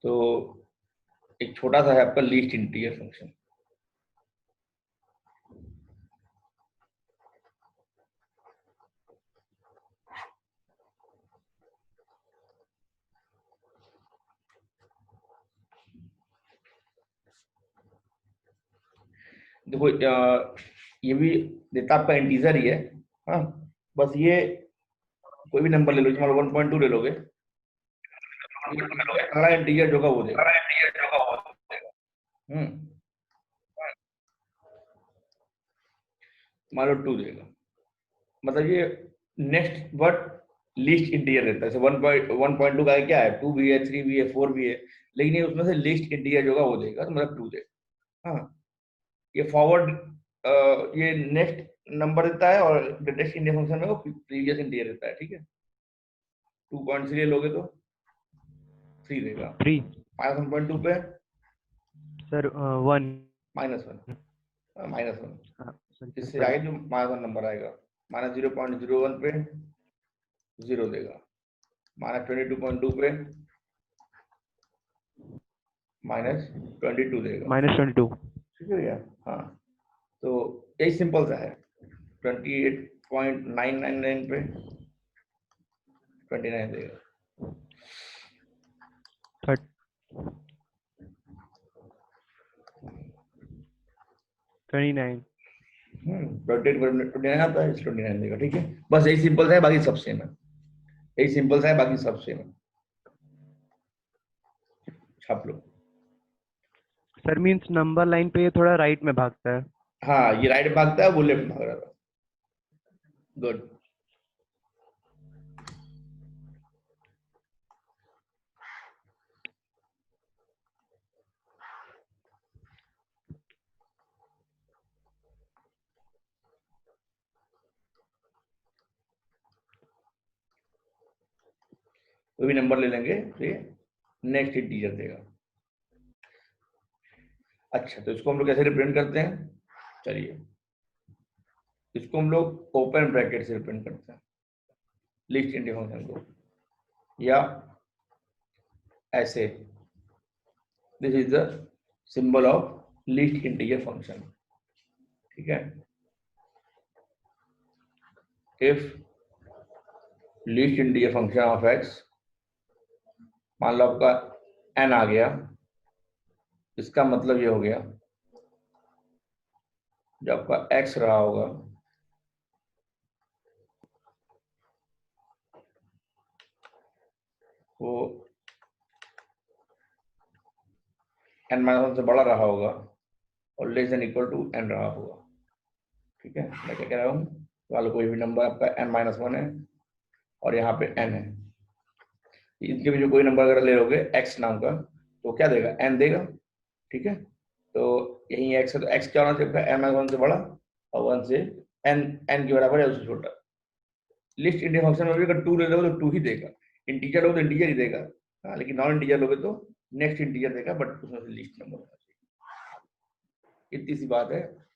तो एक छोटा सा है आपका लीस्ट इंटीजर फंक्शन। देखो ये भी देता आपका इंटीजर ही है। हाँ, बस ये कोई भी नंबर ले लो, मान लो 1.2 ले लोगे, अगला इंटीजर जो का वो देगा। मान लो 2 देगा, मतलब ये नेक्स्ट वर्ड लिस्ट इंटीजर रहता है। 1.2 का क्या है, 2 भी है, 3 भी है, 4 भी है, लेकिन ये उसमें से लिस्ट इंटीजर जो का वो देगा, तो मतलब 2 देगा। हाँ, ये फॉरवर्ड ये नेक्स्ट नंबर देता है, और नेक्स्ट इंटीजर फंक्शन में वो प्रीवियस इंटीजर देता है। ठीक है, 2.3 लोगे तो 3 देगा, 3 -1.2 पे सर 1 -1 इससे आगे जो -1 नंबर आएगा, -0.01 पे 0 देगा, -22.2 पे -22 देगा। -22 ठीक है भैया। हाँ, तो यही सिंपल सा है। 28.999 पे 29 देगा। 29 29 आता है, 29 देगा। ठीक है, बस यही सिंपल सा है, बाकी सब सेम है। यही सिंपल सा है, बाकी सब सेम है। छाप लो। सर मीन्स नंबर लाइन पे ये थोड़ा राइट में भागता है। हाँ, ये राइट भागता है, वो लेफ्ट भाग रहा था। गुड। कोई भी नंबर ले लेंगे तो ये नेक्स्ट इंटीजर देगा। अच्छा, तो इसको हम लोग कैसे रिप्रेजेंट करते हैं? चलिए, इसको हम लोग ओपन ब्रैकेट से रिप्रेजेंट करते हैं, लिस्ट इंटीजर फंक्शन को, या ऐसे, this is the symbol of list integer function. ठीक है, if list integer function of x, मान लो आपका n आ गया, इसका मतलब ये हो गया जो आपका x रहा होगा वो n-1 से बड़ा रहा होगा और less than equal to n रहा होगा। ठीक है, मैं क्या कह रहा हूँ, मान लो कोई भी नंबर आपका n-1 है और यहाँ पे n है, इनके भी जो कोई नंबर अगर ले लोगे x नाम का, तो क्या देगा, n देगा। ठीक है, तो यही x है, तो x क्या होना चाहिए, n-1 से बड़ा और 1 से n के बराबर या उससे छोटा। लिस्ट इंटीजर फंक्शन में भी अगर 2 ले लोगे तो 2 ही देगा, इंटीजर लोगे तो इंटीजर ही देगा। हाँ, लेकिन नॉन इंटीजर लोगे तो नेक्स्ट इंटीजर देगा, बट उसमें से लिस्ट नंबर होना चाहिए। इतनी सी बात है।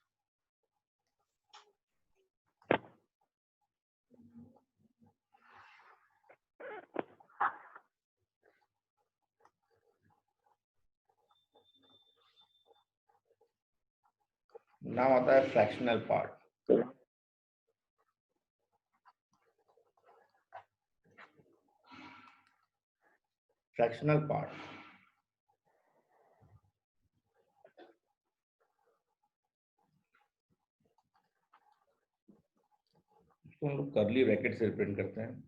नाम आता है फ्रैक्शनल पार्ट। फ्रैक्शनल पार्ट इसको हम लोग कर्ली ब्रैकेट से रिप्रेजेंट करते हैं।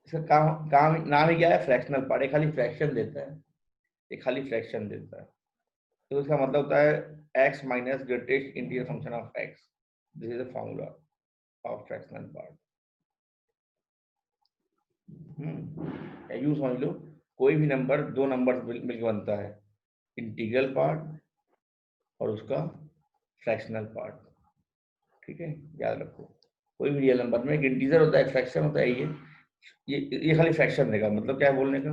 इसका काम काम नाम ही क्या है, फ्रैक्शनल पार्ट। ये खाली फ्रैक्शन देता है, ये खाली फ्रैक्शन देता है। तो इसका मतलब होता है x minus greatest integer function of x। This is the formula of fractional part. यूं समझ लो, कोई भी नंबर दो नंबर मिलकर बनता है, इंटीग्रल पार्ट और उसका फ्रैक्शनल पार्ट। ठीक है, याद रखो, कोई भी रियल नंबर में एक इंटीजर होता है, एक फ्रैक्शन होता है। ये खाली फ्रैक्शन देगा, मतलब क्या है बोलने का,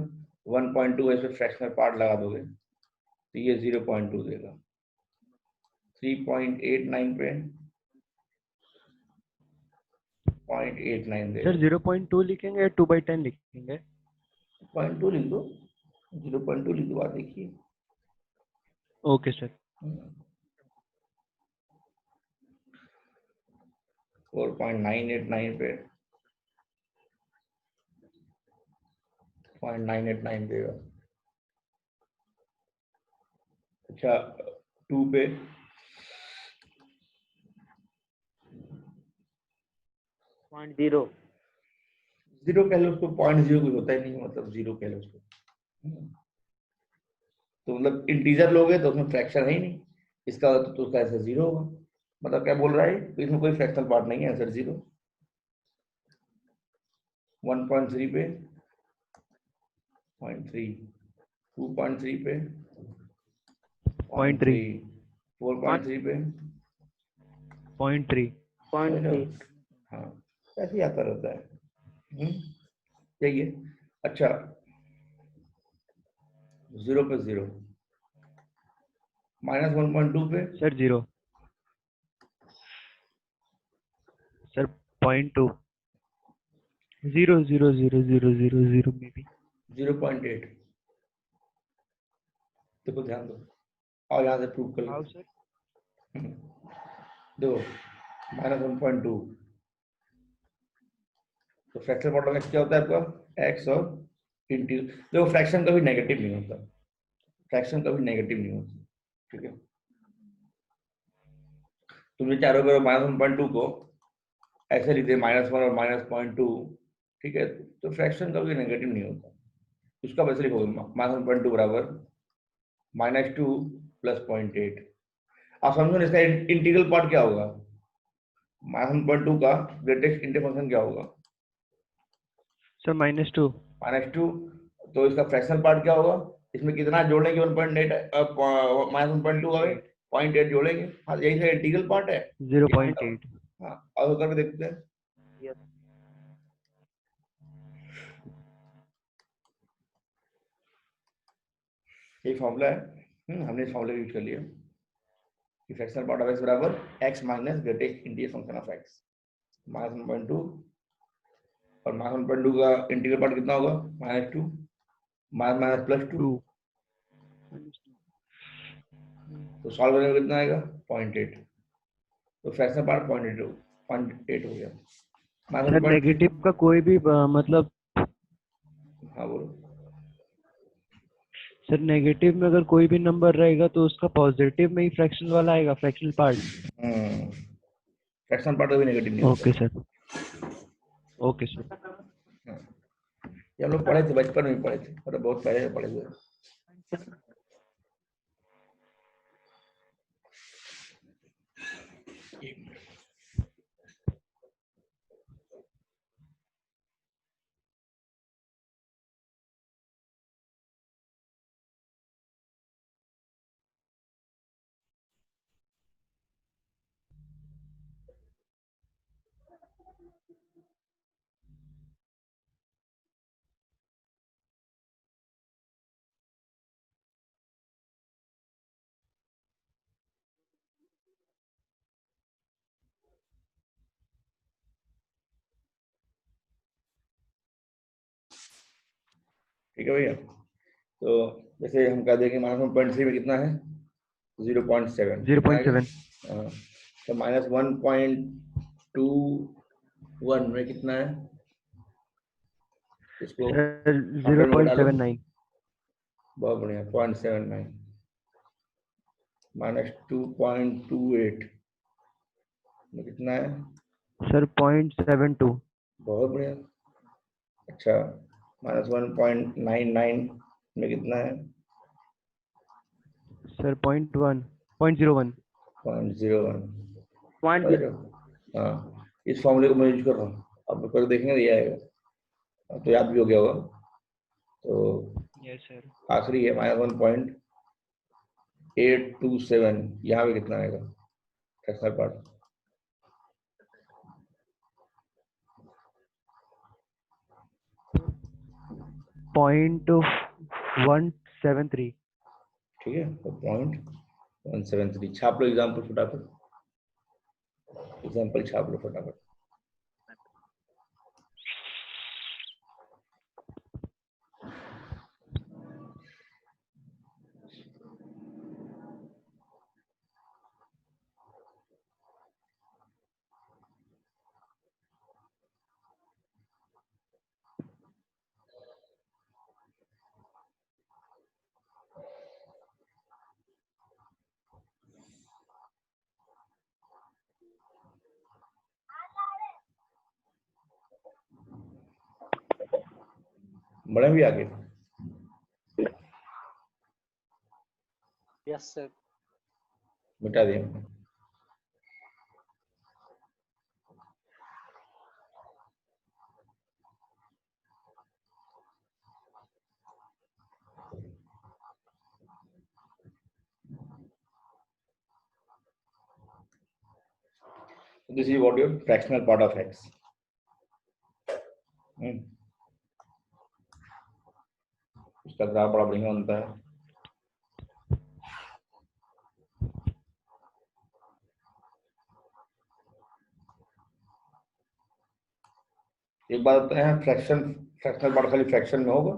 1.2 ऐसे फ्रैक्शनल पार्ट लगा दोगे तो ये 0.2 देगा। 3.89 पे 0.89 सर देगा। 0.2 लिखेंगे या 2/10 लिखेंगे? 0.2 लिख दो, 0.2 लिख दो, बात देखिए। Okay sir. 4.989 पे 0.989 देगा। अच्छा 2 पे 0.0 0 कह लो उसको, 0.0 कुछ होता ही नहीं, मतलब 0 कह लो उसको। तो मतलब इंटीजर लोगे तो उसमें फ्रैक्शन है ही नहीं, इसका तो उसका आंसर 0 होगा। मतलब क्या बोल रहा है, तो इसमें कोई फ्रैक्शनल पार्ट नहीं है, आंसर 0। 1.3 पे 0.3, 2.3 पे 0.3, 4.3 पे 0.3। समझ रहे हो? 0.3 हाँ, ऐसे ही आता रहता है। यही है। अच्छा 0 पे 0, -1.2 पे सर 0। सर 0.2। 0.00000 में भी 0.8। देखो ध्यान दो, और यहाँ से प्रूव कर लो। How sir? देखो -1.2, तो फ्रैक्शन मॉडल में क्या होता है आपका, एक्स और इंटीग्रल। देखो फ्रैक्शन कभी नेगेटिव नहीं होता, फ्रैक्शन कभी नेगेटिव नहीं होता, ठीक है। तुम ये चारों करो -1.2 को ऐसे लिखते -1 और -0.2, ठीक है, तो फ्रैक्शन कभी नेगेटिव नहीं होता। उसका वैसे लिखोगे -1.2 बराबर -2 + 0.8। आप समझो इसका इंटीग्रल पार्ट क्या होगा, -1.2 का ग्रेटेस्ट इंटीग्रल फंक्शन क्या होगा, सर -2। -2। तो इसका फ्रैक्शनल पार्ट क्या होगा, इसमें कितना जोड़ेंगे 1.8 -1.2 का 0.8 जोड़ेंगे। हाँ यही से इंटीग्रल पार्ट है। 0.8। हाँ और करके देखते हैं। Yes. यही फॉर्मूला है, हमने इस फॉर्मूला यूज कर लिया कि फ्रैक्शनल पार्ट ऑफ x बराबर x minus greatest integral function of x -1.2, और -1.2 का इंटीग्रल पार्ट कितना होगा, -2 माइनस +2, 2। तो सॉल्व करने में कितना आएगा 0.8। तो फ्रैक्शनल पार्ट 0.8 हो गया। सर -1.3, नेगेटिव का कोई भी मतलब हाँ बोलो। सर नेगेटिव में अगर कोई भी नंबर रहेगा तो उसका पॉजिटिव में ही फ्रैक्शन वाला आएगा, फ्रैक्शनल पार्ट। फ्रैक्शनल पार्ट कभी नेगेटिव नहीं होता। Okay sir. Okay sir. हाँ, ये हम लोग पढ़े थे, बचपन में पढ़े थे, मतलब बहुत पहले पढ़े हुए। ठीक है भैया, तो जैसे हम कह देंगे -1.3 में कितना है 0.7, कितना आएगा 0.7। तो -1.21 में कितना है, इसको सर 100 में घटा लो। 0.79। बहुत बढ़िया, 0.79 -2.28 में कितना है, सर 0.72। बहुत बढ़िया। अच्छा -1.99 में कितना है, सर 0.1 0.01। 0.01। Point समझ रहे हो? हाँ, इस फॉर्मूले को मैं यूज कर रहा हूँ, अब कर देखेंगे तो ये आएगा, तो याद भी हो गया होगा। तो यस सर। आखिरी है -1.827, यहाँ पे कितना आएगा फ्रैक्शनल पार्ट, 0.173। ठीक है, तो 0.173 छाप लो, एग्जाम्पल फटाफट, एग्जाम्पल छाप लो फटाफट। बढ़े भी आगे? Yes sir. मिटा दिए। This is what your fractional part of x. इसका ग्राफ बड़ा बढ़िया बनता है। एक बात होता है, फ्रैक्शनल पार्ट खाली फ्रैक्शन में होगा।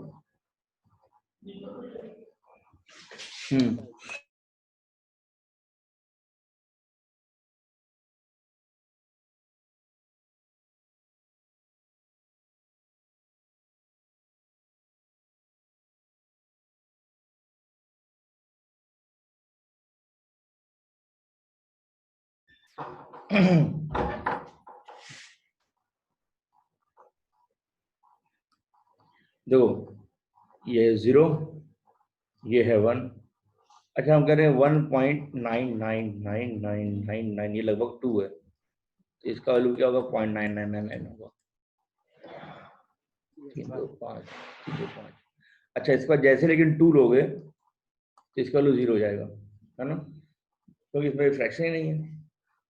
देखो ये 0, ये है 1। अच्छा हम कह रहे हैं 1.999999, ये लगभग 2 है, तो इसका वैल्यू क्या होगा? 0.9999 होगा। 3, 2, 5, 3, 2, 5। अच्छा इसके बाद जैसे लेकिन 2 लोगे तो इसका वैल्यू 0 हो जाएगा, है ना, क्योंकि इसमें फ्रैक्शन ही नहीं है।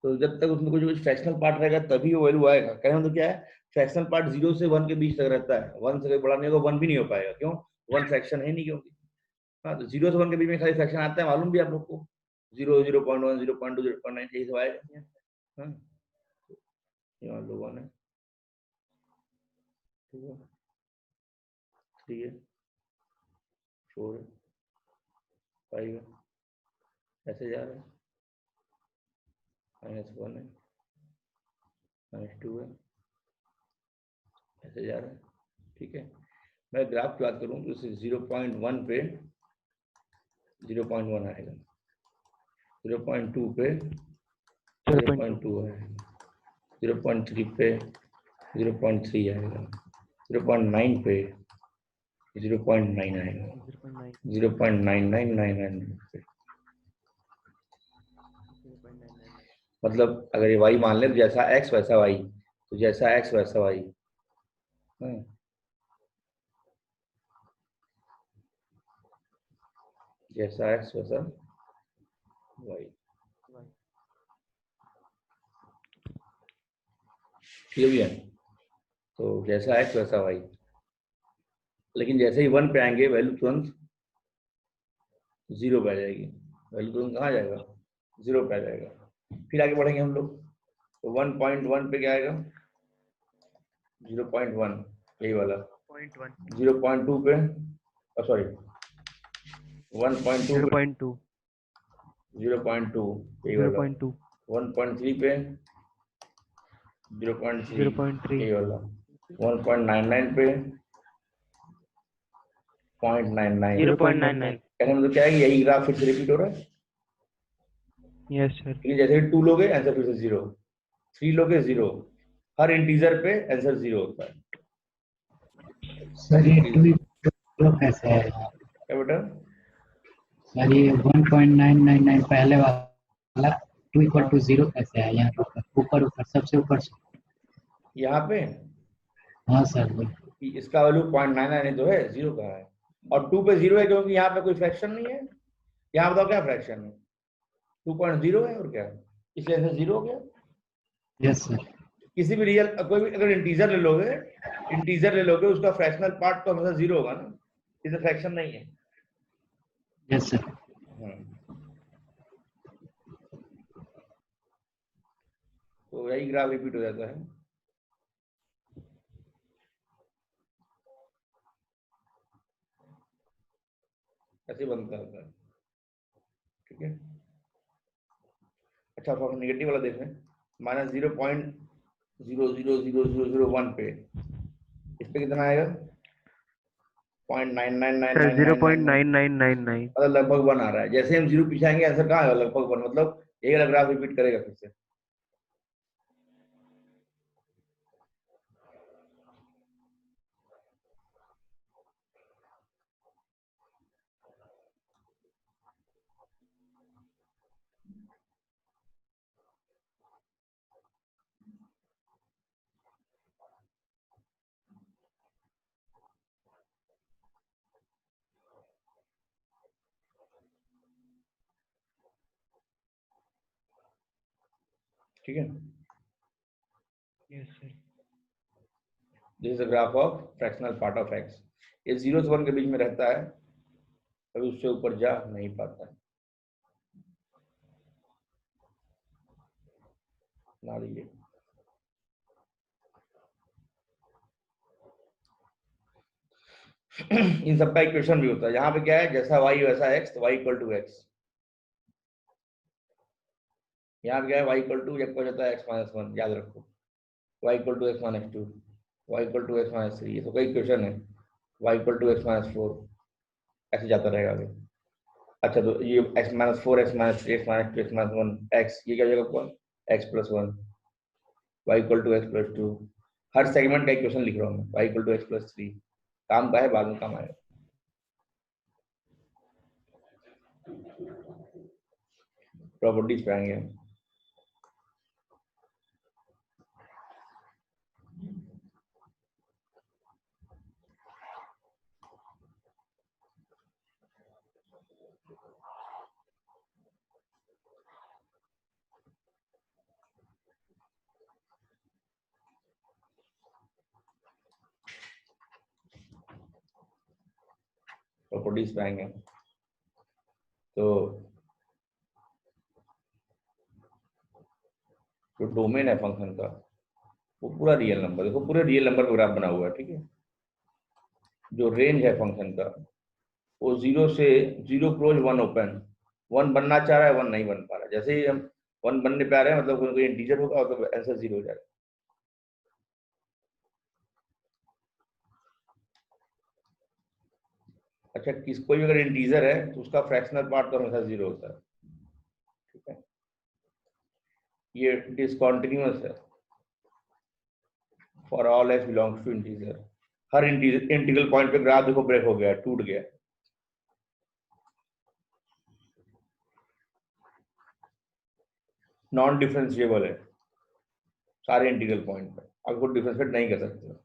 तो जब तक उसमें कुछ फ्रैक्शनल पार्ट रहेगा तभी वो वैल्यू आएगा। कहने मतलब क्या है, फ्रैक्शनल पार्ट 0 से 1 के बीच तक रहता है, 1 से कोई बड़ा नहीं होगा, 1 भी नहीं हो पाएगा। क्यों? 1 फ्रैक्शन है नहीं, क्योंकि हाँ, तो 0 से 1 के बीच में खाली फ्रैक्शन आता है, मालूम भी आप लोग को। 0, 0.1, 0.2, 0.9 यही सब आएगा। हाँ ये मान लो 1 है, ठीक है, 3 है, 4 है, 5 है, ऐसे जा रहा है, -1 है, -2 है, ऐसे जा रहा है। ठीक है, मैं ग्राफ की बात करूं तो 0.1 पे 0.1 आएगा, 0.2 पे 0.2 है, 0.3 पे 0.3 आएगा, 0.9 पे 0.9 आएगा, 0.9999 पे। मतलब अगर ये y मान ले तो जैसा x वैसा y, तो जैसा x वैसा y। जैसा x वैसा y, ठीक है। तो जैसा x वैसा y, लेकिन जैसे ही 1 पे आएंगे वैल्यू तुरंत 0 पे आ जाएगी, वैल्यू तुरंत कहाँ जाएगा? 0 पे आ जाएगा। फिर आगे बढ़ेंगे हम लोग, तो 1.1 पे क्या आएगा? 0.1 यही वाला, 0.2 पे सॉरी 1.2 पे 0.2 यही वाला, 1.3 पे 0.3 यही वाला, 1.99 पे 0.99। 0.99 कहने मतलब क्या है कि यही ग्राफ फिर से रिपीट हो रहा है। Yes sir. लेकिन जैसे 2 लोगे आंसर फिर से 0, 3 लोगे 0, हर इंटीजर पे आंसर 0 होता है। सर ये 2 कैसे है क्या बेटा? सर ये 1.999 पहले वाला 2 = 0 कैसे है यहाँ पर? ऊपर सबसे ऊपर यहाँ पे हाँ सर इसका वैल्यू 0.99 तो है, 0 कहाँ है? और 2 पे 0 है क्योंकि यहाँ पे कोई फ्रैक्शन नहीं है। यहाँ बताओ क्या फ्रैक्शन है? 2.0 है और क्या, इसलिए आंसर 0 हो गया। Yes sir. किसी भी रियल कोई भी अगर इंटीजर ले लोगे उसका फ्रैक्शनल पार्ट तो हमेशा 0 होगा ना, इसे फ्रैक्शन नहीं है। Yes sir. तो यही ग्राफ रिपीट हो जाता है। ऐसे बनता है, ठीक है। अच्छा थोड़ा नेगेटिव वाला देखें, -0.000001 पे इस पे कितना आएगा? 0.999999, मतलब लगभग 1 आ रहा है। जैसे हम 0 पीछे आएंगे आंसर कहाँ आएगा? लगभग 1, मतलब यही वाला ग्राफ रिपीट करेगा फिर से। ठीक है, yes sir. This is the graph of fractional part of x. ये 0 से 1 के बीच में रहता है, कभी उससे ऊपर जा नहीं पाता है। ना लीजिए, इन सबका इक्वेशन भी होता है। यहाँ पे क्या है, जैसा y वैसा x, तो y इक्वल टू एक्स। यहाँ पे क्या है, y इक्वल टू एक हो जाता है x माइनस 1, याद रखो। y equal to X minus 2, y equal to X minus 3, ये तो कई इक्वेशन है। y equal to X minus 4, ऐसे जाता रहेगा आगे। अच्छा, तो ये x minus 4, x minus 3, x minus 2, x minus 1, x, ये क्या हो जाएगा कौन, x plus 1, y equal to X plus 2। हर सेगमेंट का इक्वेशन लिख रहा हूँ मैं, y equal to X plus 3। काम का है, बाद में काम आएगा। प्रॉपर्टीज पे आएंगे हम। प्रॉपर्टीज पे आएंगे। तो जो डोमेन है फंक्शन का, वो पूरा रियल नंबर, देखो पूरे रियल नंबर का ग्राफ बना हुआ है, ठीक है। जो रेंज है फंक्शन का, वो 0 से 0 क्लोज 1 ओपन। 1 बनना चाह रहा है, 1 नहीं बन पा रहा। जैसे ही हम 1 बनने पे आ रहे हैं, मतलब कोई इंटीजर होगा तो आंसर 0 हो जाएगा। अच्छा, कोई अगर इंटीजर है तो उसका फ्रैक्शनल पार्ट तो हमेशा 0 होता है, ठीक है। ये डिसकंटिन्यूअस है for all X belongs to integer. हर इंटीग्रल पॉइंट पे ग्राफ देखो ब्रेक हो गया, टूट गया। नॉन डिफरेंशिएबल है सारे इंटीग्रल पॉइंट पे, आप इसको डिफरेंशिएट नहीं कर सकते।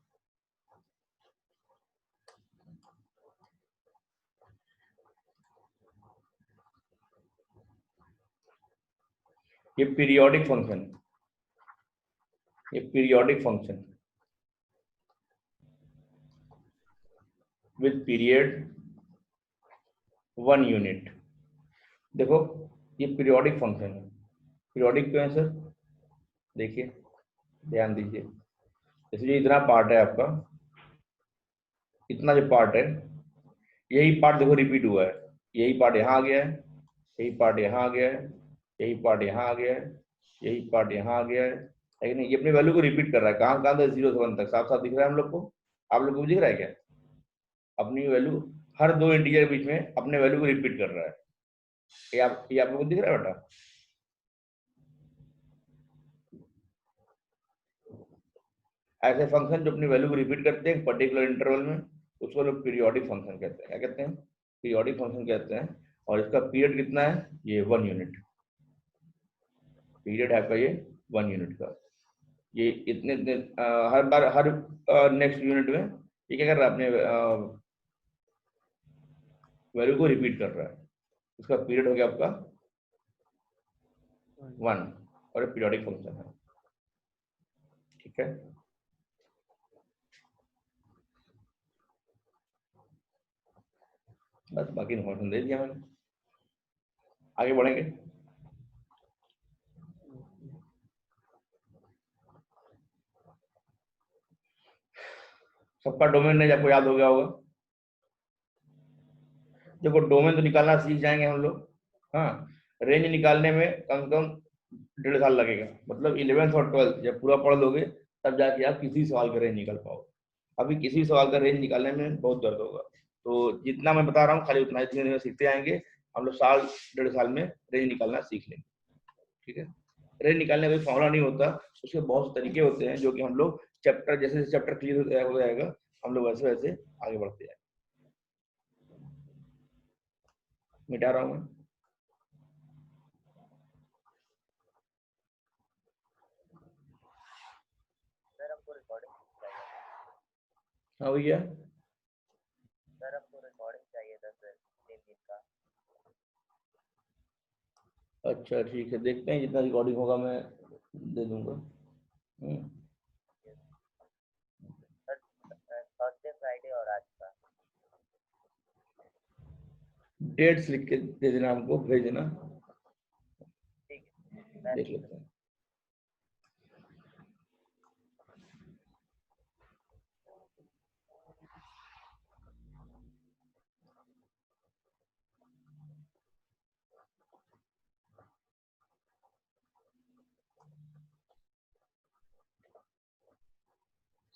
ये पीरियोडिक फंक्शन, ये periodic function with period 1 unit. देखो, ये पीरियोडिक फंक्शन है। पीरियोडिक क्यों है सर, देखिए, ध्यान दीजिए। इसलिए इतना पार्ट है आपका, इतना जो पार्ट है, यही पार्ट देखो रिपीट हुआ है। यही पार्ट यहाँ आ गया है, यही पार्ट यहाँ आ गया है, यही पार्ट यहाँ आ गया है, यही पार्ट यहाँ आ गया है। लेकिन ये अपनी वैल्यू को रिपीट कर रहा है। कहाँ कहाँ से 0 से 1 तक साफ साफ दिख रहा है हम लोग को। आप लोग को भी दिख रहा है क्या, अपनी वैल्यू हर दो इंटीजर के बीच में अपने वैल्यू को रिपीट कर रहा है। ये आप लोग को दिख रहा है बेटा। ऐसे फंक्शन जो अपनी वैल्यू को रिपीट करते हैं पर्टिकुलर इंटरवल में, उसको लोग पीरियोडिक फंक्शन कहते हैं। क्या कहते हैं, पीरियोडिक फंक्शन कहते हैं। और इसका पीरियड कितना है, ये 1 यूनिट पीरियड है आपका, ये 1 यूनिट का। ये इतने इतने हर बार हर नेक्स्ट यूनिट में ये क्या कर रहा है, अपने वैल्यू को रिपीट कर रहा है। इसका पीरियड हो गया आपका 1, और ये पीरियोडिक फंक्शन है, ठीक है। बस बाकी इन्फॉर्मेशन दे दिया मैंने, आगे बढ़ेंगे। सबका डोमेन नहीं आपको याद हो गया होगा। देखो, डोमेन तो निकालना सीख जाएंगे हम लोग, हाँ। रेंज निकालने में कम से कम 1.5 साल लगेगा। मतलब 11th और 12th जब पूरा पढ़ लोगे, तब जाके आप किसी सवाल का रेंज निकाल पाओगे। अभी किसी सवाल का रेंज निकालने में बहुत दर्द होगा। तो जितना मैं बता रहा हूँ, खाली उतना ही धीरे धीरे सीखते आएंगे। हम लोग साल 1.5 साल में रेंज निकालना सीख लेंगे, ठीक है। रेंज निकालने का कोई फॉर्मूला नहीं होता, उसके बहुत से तरीके होते हैं, जो कि हम लोग चैप्टर जैसे जैसे चैप्टर क्लियर हो जाएगा, हम लोग वैसे वैसे आगे बढ़ते जाएंगे। मिटा रहा हूँ मैं। सर हमको रिकॉर्डिंग चाहिए। हाँ भैया, सर हमको रिकॉर्डिंग चाहिए था सर, 3 दिन का। अच्छा ठीक है, देखते हैं जितना रिकॉर्डिंग होगा मैं दे दूंगा। सर थर्सडे फ्राइडे और आज का डेट्स लिख के दे देना, हमको भेज देना, ठीक है मैं देख लेते हैं।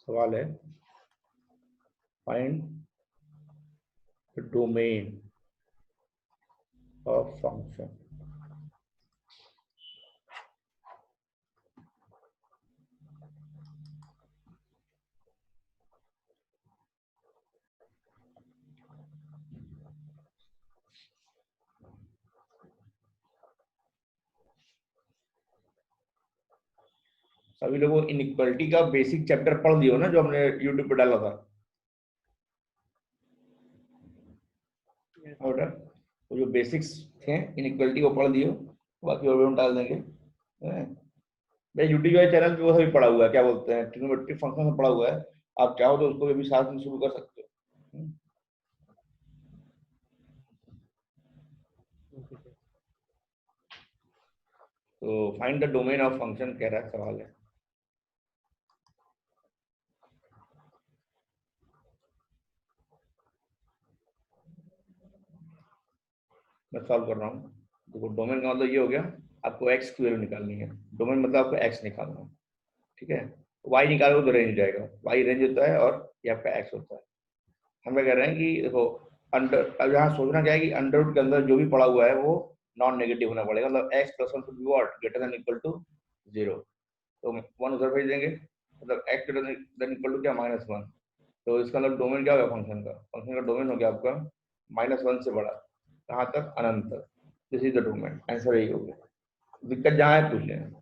सवाल है find the domain of function. सभी लोगों इनइक्वालिटी का बेसिक चैप्टर पढ़ दियो ना, जो हमने यूट्यूब पे डाला था। और वो जो बेसिक्स थे इनइक्वालिटी को पढ़ दियो, बाकी और भी हम डाल देंगे। भाई यूट्यूब के चैनल पे वो सभी पढ़ा हुआ है, क्या बोलते हैं, ट्रिग्नोमेट्रिक फंक्शन में पढ़ा हुआ है। आप चाहो तो उसको भी साथ में शुरू कर सकते हो। तो find the domain of function कह रहा है सवाल है। मैं सॉल्व कर रहा हूँ। देखो डोमेन का मतलब ये हो गया, आपको एक्स की वैल्यू निकालनी है। डोमेन मतलब आपको एक्स निकालना है, ठीक है। वाई निकालोगे तो रेंज जाएगा, वाई रेंज होता है और ये आपका एक्स होता है। हम क्या कह रहे हैं कि देखो अंडर, अब यहाँ सोचना क्या है कि अंडर रूट के अंदर जो भी पड़ा हुआ है वो नॉन नेगेटिव होना पड़ेगा, मतलब X plus one should be what greater than equal to 0। तो वन उधर भेज देंगे, मतलब X greater than equal to क्या -1। तो इसका मतलब डोमेन क्या होगा फंक्शन का, फंक्शन का डोमेन हो गया आपका -1 से बड़ा, कहाँ तक, अनंत तक। This is the domain, answer यही हो गया। दिक्कत जहाँ है पूछ लेना।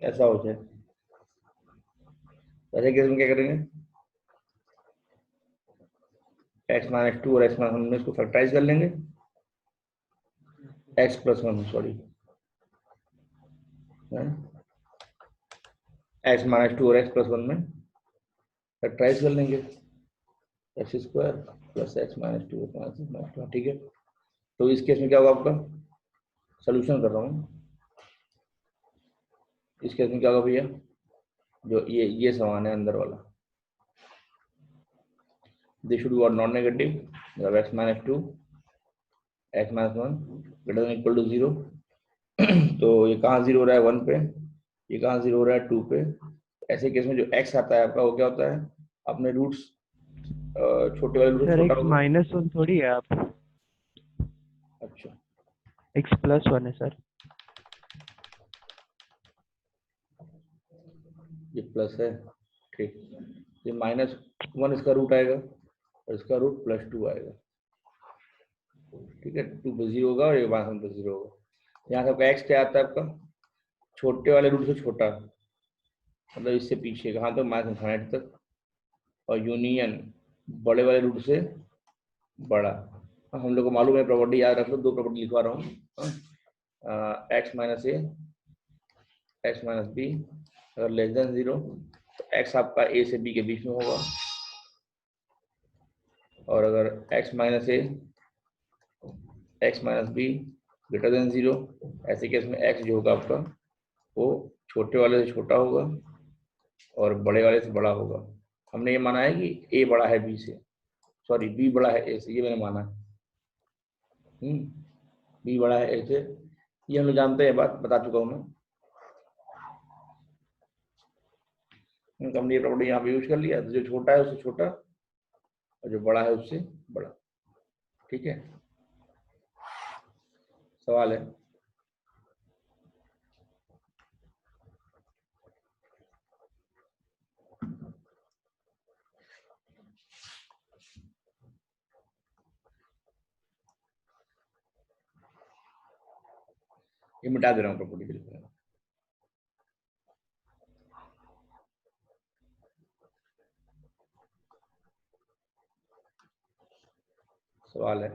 ऐसा हो जाए ऐसे केस में क्या करेंगे, x-2 और x-1 में इसको फैक्टराइज कर लेंगे, x+1 सॉरी, x-2 और x+1 में फैक्टराइज कर लेंगे, x² + x-2 ठीक है। तो इस केस में क्या होगा आपका, सोल्यूशन कर रहा हूँ, इस केस में क्या होगा भैया, जो ये समान है अंदर वाला, this should be non negative, मतलब x-2 x-1 greater than equal to 0। तो ये कहाँ 0 हो रहा है 1 पे, ये कहाँ 0 हो रहा है 2 पे। ऐसे केस में जो x आता है आपका वो क्या होता है, अपने रूट्स छोटे वाले रूट सर छोटा x होगा। -1 थोड़ी है आप, अच्छा x+1 है सर। ये प्लस है, ठीक। ये -1 इसका रूट आएगा और इसका रूट +2 आएगा, ठीक है। 2 पे 0 होगा और ये 1 पे 0 होगा। यहाँ से आपका x क्या आता है आपका, छोटे वाले रूट से छोटा, मतलब इससे पीछे कहाँ तक, -∞ तक, और यूनियन बड़े वाले रूट से बड़ा। हम लोग को मालूम है, प्रॉपर्टी याद रख लो, 2 प्रॉपर्टी लिखवा रहा हूँ, x-a x-b अगर लेस देन 0 तो x आपका a से b के बीच में होगा, और अगर x-a x-b ग्रेटर देन 0, ऐसे केस में x जो होगा आपका वो छोटे वाले से छोटा होगा और बड़े वाले से बड़ा होगा। हमने ये माना है कि a बड़ा है b से, सॉरी b बड़ा है a से, ये मैंने माना है। b बड़ा है a से, ये हम लोग जानते हैं, बात बता चुका हूँ मैं। हमने ये प्रॉपर्टी यहाँ पे यूज कर लिया, तो जो छोटा है उससे छोटा और जो बड़ा है उससे बड़ा, ठीक है। सवाल है, ये मिटा दे रहा हूँ प्रॉपर्टी लिख रहा हूँ। सवाल है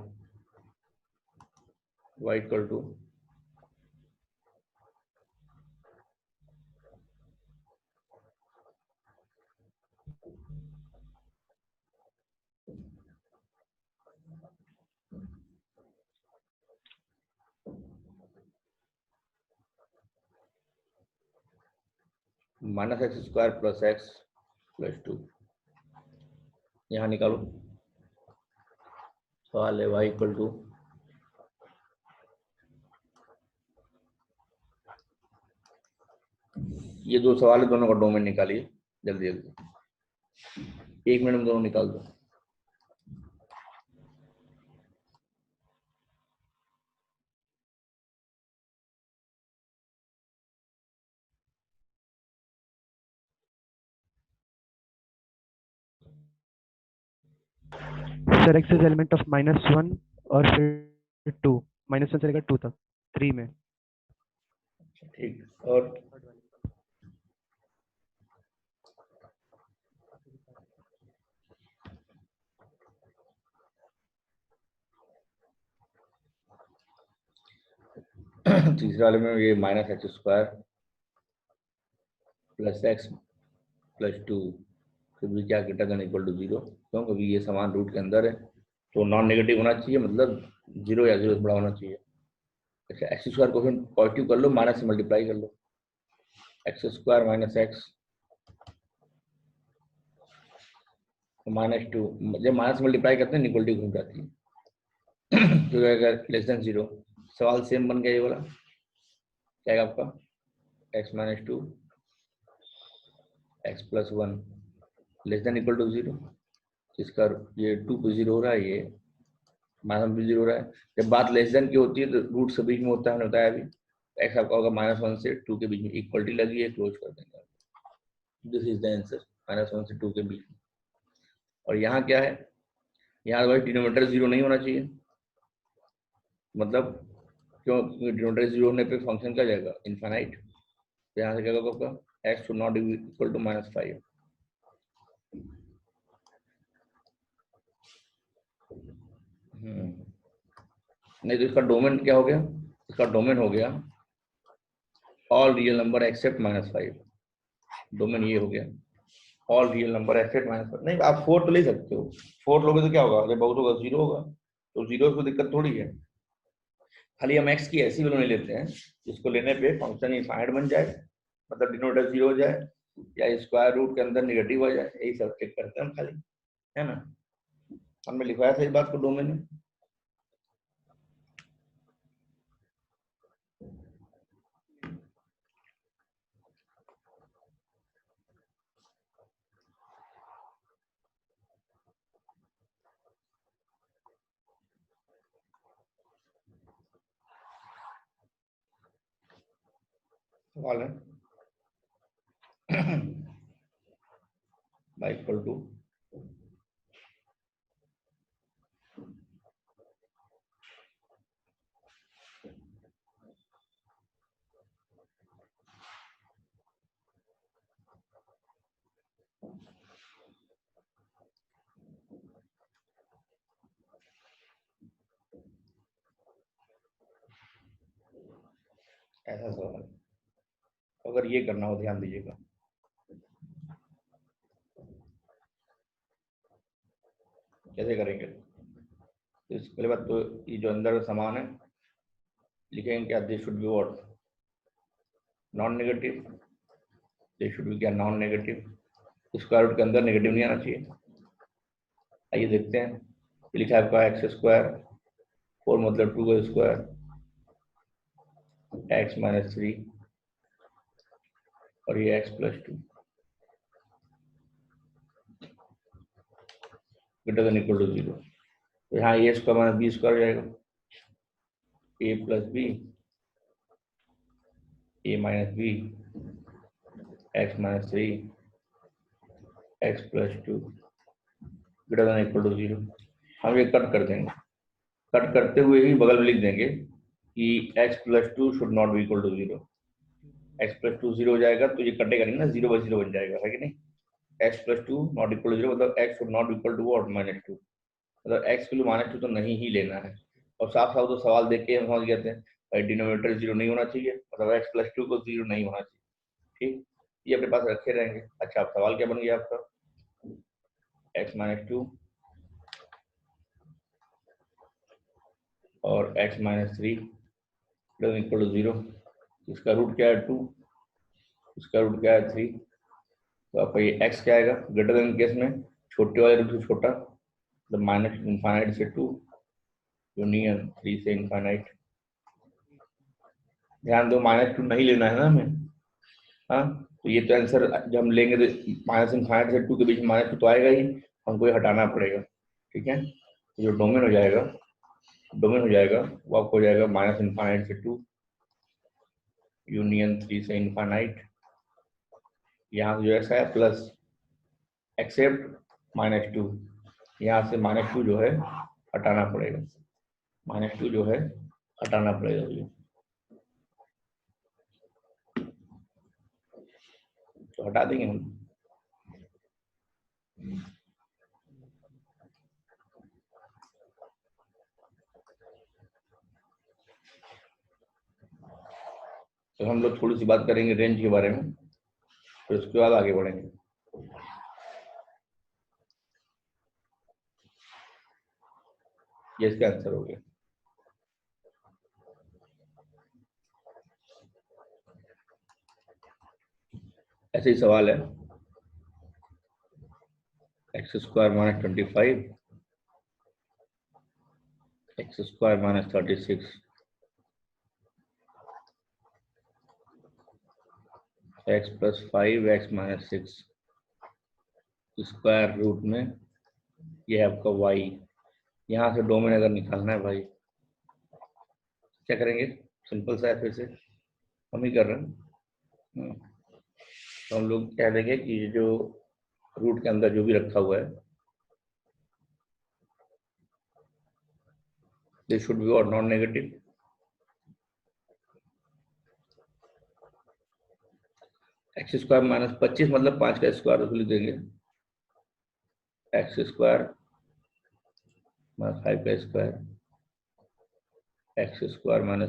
y equal to minus X square plus X plus 2, यहाँ निकालो। सवाल है y इक्वल टू ये दो सवाल है, दोनों का डोमेन निकालिए जल्दी जल्दी, 1 मिनट में दोनों निकाल दो। Sir x is element of -1 और फिर 2, -1 से लेकर 2 तक 3 में। ठीक, और तीसरे वाले में ये minus X square plus X plus 2 फिर भी क्या ग्रेटर देन इक्वल टू 0, क्यों? क्योंकि ये समान रूट के अंदर है तो नॉन नेगेटिव होना चाहिए, मतलब 0 या 0 से बड़ा होना चाहिए। अच्छा, एक्स स्क्वायर को फिर पॉजिटिव कर लो, माइनस से मल्टीप्लाई कर लो, एक्स स्क्वायर माइनस एक्स -2, जब माइनस मल्टीप्लाई करते हैं इक्वलिटी घूम जाती है तो अगर लेस देन 0, सवाल सेम बन गया ये वाला, क्या है आपका x minus 2 x plus 1 less than equal to 0, इसका ये 2 पे 0 हो रहा है, ये माइनस पे 0 हो रहा है। जब बात लेस देन की होती है तो रूट से बीच में होता है, हमने बताया अभी, x आपका होगा -1 से 2 के बीच में, इक्वलिटी लगी है, क्लोज कर देंगे। दिस इज द आंसर, -1 से 2 के बीच में। और यहाँ क्या है, यहाँ भाई डिनोमिनेटर 0 नहीं होना चाहिए, मतलब क्यों? डिनोमिनेटर 0 होने पे फंक्शन क्या जाएगा, इनफाइनाइट। तो यहाँ से क्या होगा आपका x should not be equal to -5। नहीं तो इसका डोमेन क्या हो गया, इसका डोमेन हो गया all real number except -5, domain ये हो गया ऑल रियल नंबर एक्सेप्ट -5। नहीं, आप 4 तो ले सकते हो, 4 लोगे तो क्या होगा, जब बहुत होगा 0 होगा, तो 0 को दिक्कत थोड़ी है। खाली हम x की ऐसी वैल्यू नहीं लेते हैं जिसको लेने पे फंक्शन इनफाइनाइट बन जाए, मतलब डिनोमिनेटर 0 हो जाए या स्क्वायर रूट के अंदर नेगेटिव हो जाए, यही सब चेक करते हैं हम खाली, है ना। हमने लिखवाया था इस बात को डोमेन में। सवाल है y इक्वल टू ऐसा सवाल, अगर ये करना हो ध्यान दीजिएगा, कैसे करेंगे। तो इसके पहले बात तो ये जो अंदर का सामान है लिखेंगे क्या, this should be what, non negative, this should be क्या, नॉन नेगेटिव, स्क्वायर रूट के अंदर नेगेटिव नहीं आना चाहिए। आइए देखते हैं, ये लिखा है आपका एक्स स्क्वायर 4 मतलब 2 का स्क्वायर x माइनस 3 और ये x plus 2 greater than equal to 0। तो यहाँ A square minus B square हो जाएगा, A plus B A minus B X minus 3 X plus 2 greater than equal to 0। हम ये कट कर देंगे, कट करते हुए ही बगल में लिख देंगे कि x+2 should not be equal to 0। x+2 0 हो जाएगा तो ये कटेगा नहीं ना, 0/0 बन जाएगा, है कि नहीं। x+2 नॉट इक्वल टू 0 मतलब x should not equal to what -2, मतलब x के लिए -2 तो नहीं ही लेना है। और साफ साफ तो सवाल देख के हम समझ गए थे भाई डिनोमिनेटर 0 नहीं होना चाहिए, मतलब x+2 को 0 नहीं होना चाहिए। ठीक, ये अपने पास रखे रहेंगे। अच्छा, अब सवाल क्या बन गया आपका, x-2 और x-3 इक्वल टू 0। इसका रूट क्या है 2, इसका रूट क्या है 3। तो आपका ये x क्या आएगा, ग्रेटर देन केस में छोटे वाले रूट से छोटा, मतलब -∞ से 2 यूनियन 3 से इनफाइनाइट। ध्यान दो -2 नहीं लेना है ना हमें। हाँ, तो ये तो आंसर जब हम लेंगे तो -∞ से 2 के बीच में -2 तो आएगा ही, हमको ये हटाना पड़ेगा। ठीक है, तो जो डोमेन हो जाएगा वो आपको हो जाएगा -∞ से 2 यूनियन 3 से इनफाइनाइट। यहाँ से जो ऐसा है प्लस एक्सेप्ट -2, यहाँ से -2 जो है हटाना पड़ेगा, -2 जो है हटाना पड़ेगा। ये तो हटा देंगे हम। तो हम लोग थोड़ी सी बात करेंगे रेंज के बारे में, फिर उसके बाद आगे बढ़ेंगे। ये इसका आंसर हो गया। ऐसे ही सवाल है x² - 25 x² - 36 x + 5x - 6 square root में ये है आपका y। यहाँ से डोमेन अगर निकालना है भाई, क्या करेंगे, सिंपल सा है, फिर से हम ही कर रहे हैं। तो हम लोग कह देंगे कि जो रूट के अंदर जो भी रखा हुआ है दिस शुड बी और नॉन नेगेटिव। x² - 25 मतलब 5 का स्क्वायर लिख देंगे, x² - 5 का स्क्वायर, x² -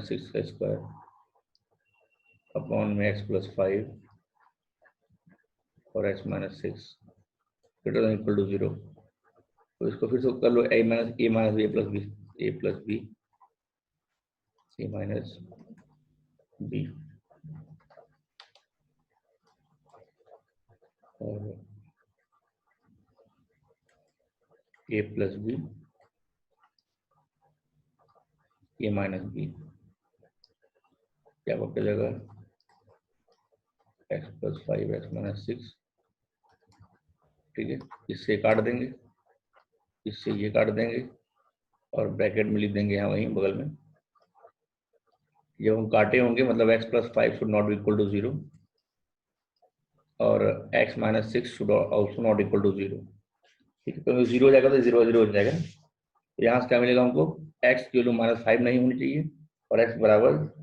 6 का स्क्वायर अपॉन में x + 5 और x - 6 greater than equal to 0। तो इसको फिर से कर लो, a - b + b a + b c - b और a + b a - b क्या बचा जगह x + 5 x - 6। ठीक है, इससे काट देंगे, इससे ये काट देंगे और ब्रैकेट में लिख देंगे यहाँ वहीं बगल में। जब हम काटे होंगे मतलब x + 5 should not equal to 0 और x - 6 should also not equal to 0। ठीक है, तो 0 हो जाएगा तो 0 हो जाएगा। तो यहाँ से क्या मिलेगा हमको, x की वैल्यू -5 नहीं होनी चाहिए और x =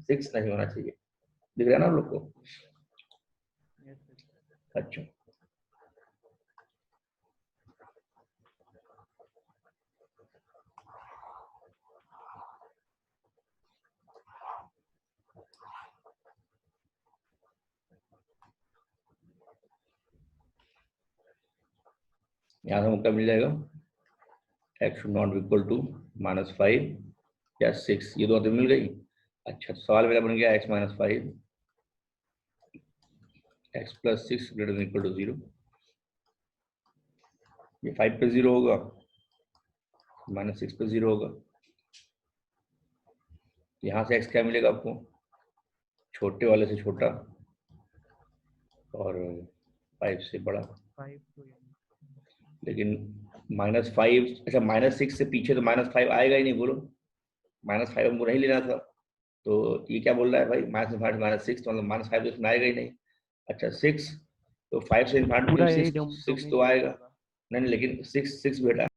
6 नहीं होना चाहिए। दिख रहा है ना आप लोग को। अच्छा, यहाँ से हमको मिल जाएगा x should not equal to -5 या 6, ये दो तो मिल गई। अच्छा, तो सवाल मेरा बन गया x - 5 x + 6 greater than equal to 0। ये 5 पे 0 होगा, -6 पे 0 होगा। यहाँ से x क्या मिलेगा आपको, छोटे वाले से छोटा और 5 से बड़ा। लेकिन -5, अच्छा -6 से पीछे तो -5 आएगा ही नहीं, बोलो -5 हमको नहीं लेना था। तो ये क्या बोल रहा है भाई, -5 - 6 तो मतलब -5 तो इसमें आएगा ही नहीं। अच्छा 6, तो 5 से इन्फाइनाइट 6 तो आएगा नहीं, लेकिन 6 बेटा